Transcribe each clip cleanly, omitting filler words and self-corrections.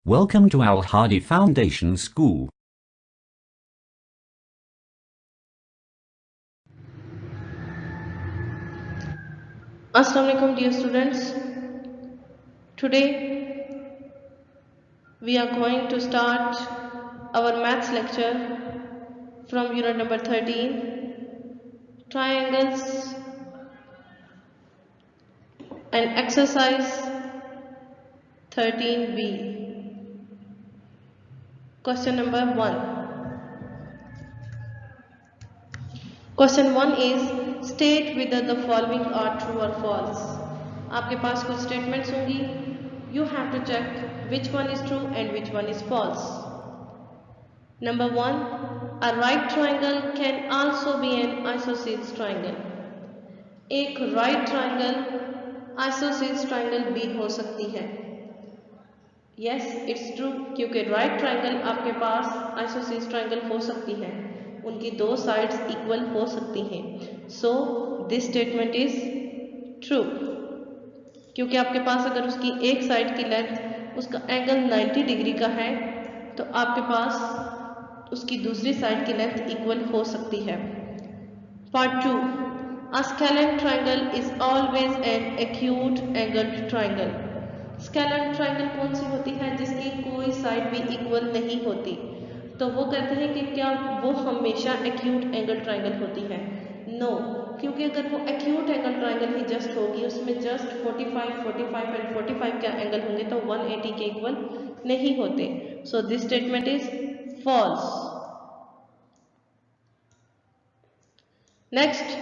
Welcome to Al Hadi Foundation School. Assalamu alaikum dear students. Today we are going to start our maths lecture from unit number 13, triangles, and exercise 13b. Question number 1. Question 1 is state whether the following are true or false. आपके पास कुछ statements होंगी. You have to check which one is true and which one is false. Number 1. A right triangle can also be an isosceles triangle. एक right triangle isosceles triangle भी हो सकती है. Yes, it's true क्योंकि right triangle आपके पास isosceles triangle हो सकती है. उनकी दो साइड्स इक्वल हो सकती हैं. सो दिस स्टेटमेंट इज ट्रू क्योंकि आपके पास अगर उसकी एक साइड की लेंथ उसका एंगल 90 डिग्री का है तो आपके पास उसकी दूसरी साइड की लेंथ इक्वल हो सकती है. Part 2. A scalene triangle is always an acute angled triangle. Scalene triangle कौन सी होती है जिसकी कोई साइड भी इक्वल नहीं होती. तो वो कहते हैं कि क्या वो हमेशा एक्यूट एंगल ट्रायंगल होती है. नो क्योंकि अगर वो एक्यूट एंगल ट्रायंगल ही जस्ट होगी उसमें जस्ट 45, 45 एंड 45 का एंगल होंगे तो 180 के इक्वल नहीं होते. So this statement is false. Next,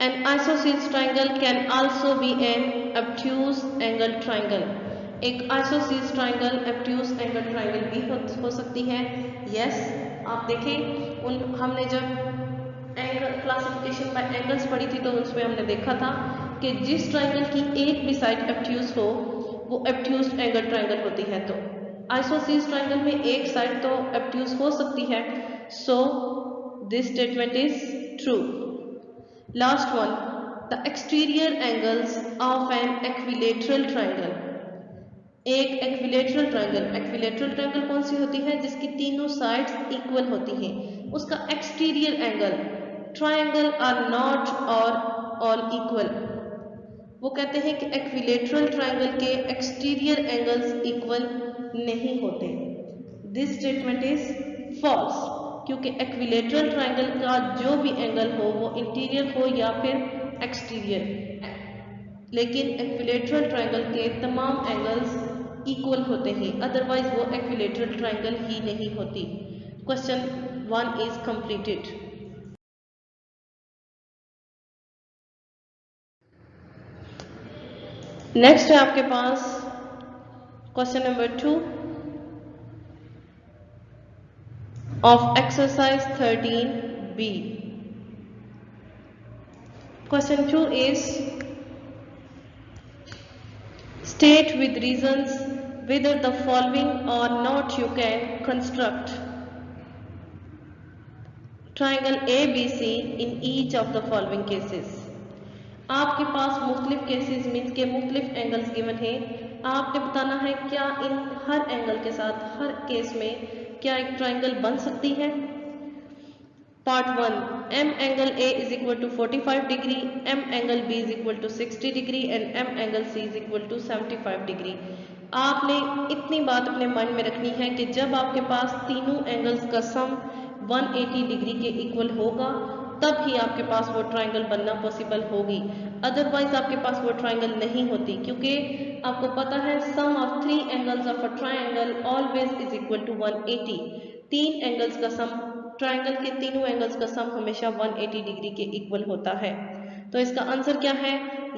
an isosceles triangle can also be an obtuse angle triangle. एक isosceles triangle obtuse angle triangle भी हो सकती है. यस, आप देखें हमने जब एंगल क्लासिफिकेशन बाय एंगल्स पढ़ी थी तो उसमें हमने देखा था कि जिस ट्रायंगल की एक भी साइड ऑब्ट्यूज हो वो ऑब्ट्यूज एंगल ट्रायंगल होती है. तो आइसोसेलेस ट्रायंगल में एक साइड तो ऑब्ट्यूज हो सकती है. So this statement is true. Last one, the exterior angles of an equilateral triangle. एक इक्विलैटरल ट्रायंगल कौन सी होती है जिसकी तीनों साइड्स इक्वल होती हैं. उसका exterior angle, triangle are not और ऑल इक्वल. वो कहते हैं कि इक्विलैटरल ट्रायंगल के एक्सटीरियर एंगल्स इक्वल नहीं होते. दिस स्टेटमेंट इज फॉल्स क्योंकि इक्विलैटरल ट्रायंगल का जो भी एंगल हो वो इंटीरियर हो या फिर एक्सटीरियर, लेकिन इक्विलैटरल ट्रायंगल के तमाम एंगल्स इक्वल होते हैं, अदरवाइज वो इक्विलैटरल ट्रायंगल ही नहीं होती. Question 1 is completed. नेक्स्ट है आपके पास question number 2 of exercise 13b. Question 2 is state with reasons whether the following or not you can construct triangle ABC in each of the following cases. आपके पास मुख्तलिफ cases means के मुख्तलिफ angles given है. आपने बताना है क्या इन हर एंगल के साथ हर केस में क्या एक ट्रायंगल बन सकती है. Part 1, m angle A is equal to 45 degree, m angle B is equal to 60 degree and m angle C is equal to 75 degree. आपने इतनी बात अपने माइंड में रखनी है कि जब आपके पास तीनों एंगल्स का सम 180 डिग्री के इक्वल होगा तब ही आपके पास वो ट्रायंगल बनना पॉसिबल होगी, अदरवाइज आपके पास वो ट्रायंगल नहीं होती. क्योंकि आपको पता है sum of 3 angles of a triangle always is equal to 180. 3 angles का सम, ट्रायंगल के तीनों एंगल्स का सम हमेशा 180 डिग्री के इक्वल होता है. तो इसका आंसर क्या है?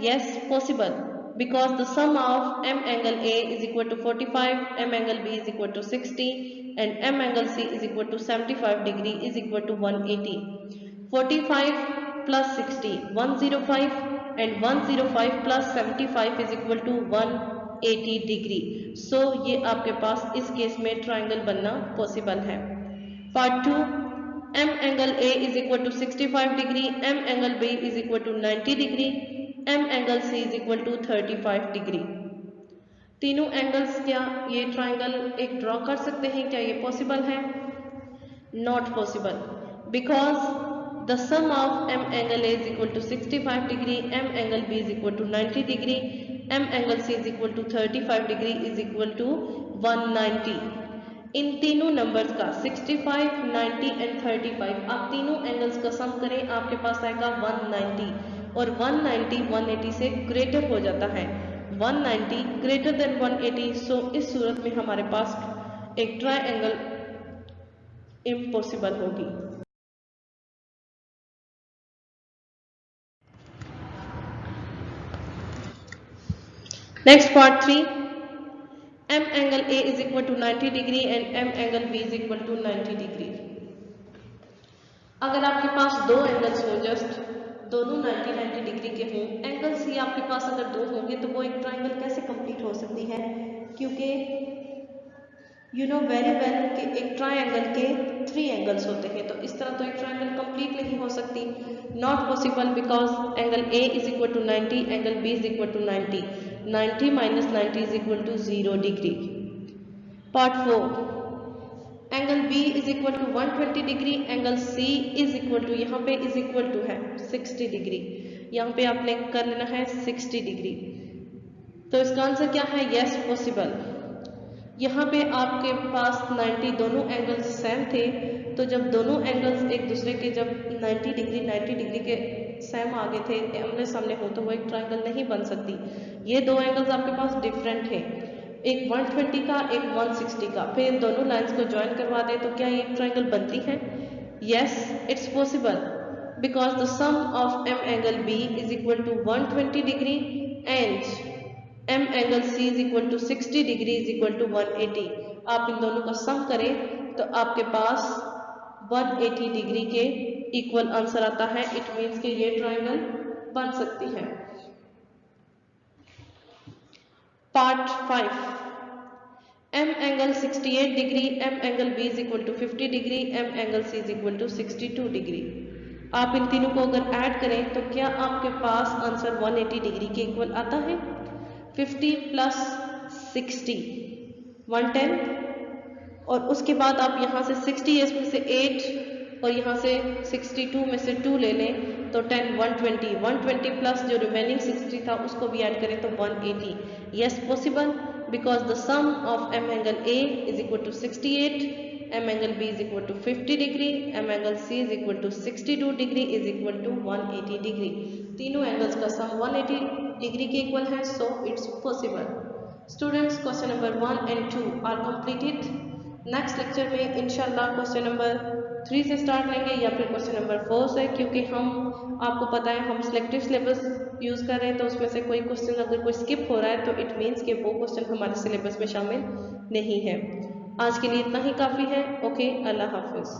Yes, possible, because the sum of m angle A is equal to 45, m angle B is equal to 60 and m angle C is equal to 75 degree is equal to 180. 45 plus 60 105 and 105 plus 75 is equal to 180 degree. So ये आपके पास इस case में triangle बनना possible है. Part 2, m angle A is equal to 65 degree, m angle B is equal to 90 degree, m angle C is equal to 35 degree. तीनों angles क्या ये triangle एक ड्रॉ कर सकते हैं? क्या ये पॉसिबल है? Not possible, because the sum of m angle A is equal to 65 degree, m angle B is equal to 90 degree, m angle C is equal to 35 degree is equal to 190। इन तीनों numbers का 65, 90 and 35 आप तीनों angles का sum करें, आपके पास आएगा 190, और 190 180 से ग्रेटर हो जाता है, 190 ग्रेटर देन 180। सो इस सूरत में हमारे पास एक ट्रायंगल इम्पॉसिबल होगी। Next part 3, m angle A is equal to 90 degree and m angle B is equal to 90 degree। अगर आपके पास दो एंगल्स हों, जस्ट दोनों 90 डिग्री के हों, एंगल सी आपके पास अगर दो होंगे तो वो एक ट्राइंगल कैसे कंप्लीट हो सकती है? क्योंकि यू नो वेरी वेल कि एक ट्राइंगल के 3 एंगल्स होते हैं, तो इस तरह तो एक ट्राइंगल कंप्लीट नहीं हो सकती। Not possible, because angle A is equal to 90, angle B is equal to 90, 90 minus 90 is equal to 0 degree. Part 4, angle B is equal to 120 degree, angle C is equal to, यहाँ पे is equal to है 60 degree, यहाँ पे आपने कर लेना है 60 degree. तो इसका आंसर क्या है? Yes possible. यहाँ पे आपके पास 90 दोनों एंगल्स सेम थे, तो जब दोनों एंगल्स एक दूसरे के जब 90 डिग्री के सेम आगे थे, आमने सामने हो, तो वो एक ट्राइंगल नहीं बन सकती। ये दो एंगल्स आपके पास डिफरेंट हैं, एक 120 का, एक 160 का, फिर दोनों लाइंस को ज्वाइन करवा दें तो क्या ये एक ट्राइंगल बनती है? Yes it's possible, because the sum of m angle B is equal to 120 degree and m angle C is equal to 60 degree is equal to 180। आप इन दोनों का सम करें तो आपके पास 180 डिग्री के इक्वल आंसर आता है। इट मीन्स कि ये ट्राइंगल बन सकती है। Part 5, m angle 68 degree, m angle B is equal to 50 degree, m angle C is equal to 62 degree. आप इन तीनों को अगर ऐड करें तो क्या आपके पास आंसर 180 डिग्री के इक्वल आता है? 50 प्लस 60 110, और उसके बाद आप यहाँ से 60 इसमें से 8 और यहाँ से 62 में से 2 ले लें तो 10 120 प्लस जो रिमेनिंग 60 था उसको भी ऐड करें तो 180। Yes possible, because the sum of m angle A is equal to 68, m angle B is equal to 50 degree, m angle C is equal to 62 degree is equal to 180 degree. तीनों angles का sum 180 degree के equal है, so it's possible. Students, question number 1 and 2 are completed. Next lecture में इंशाल्लाह question number 3 से start लेंगे या फिर क्वेश्चन नंबर 4 से, क्योंकि हम आपको पता है हम सिलेक्टिव सिलेबस यूज़ कर रहे हैं, तो उसमें से कोई क्वेश्चन अगर कोई स्किप हो रहा है तो इट मीन्स कि वो क्वेश्चन हमारे सिलेबस में शामिल नहीं है। आज के लिए इतना ही काफ़ी है। ओके, अल्लाह हाफिज़।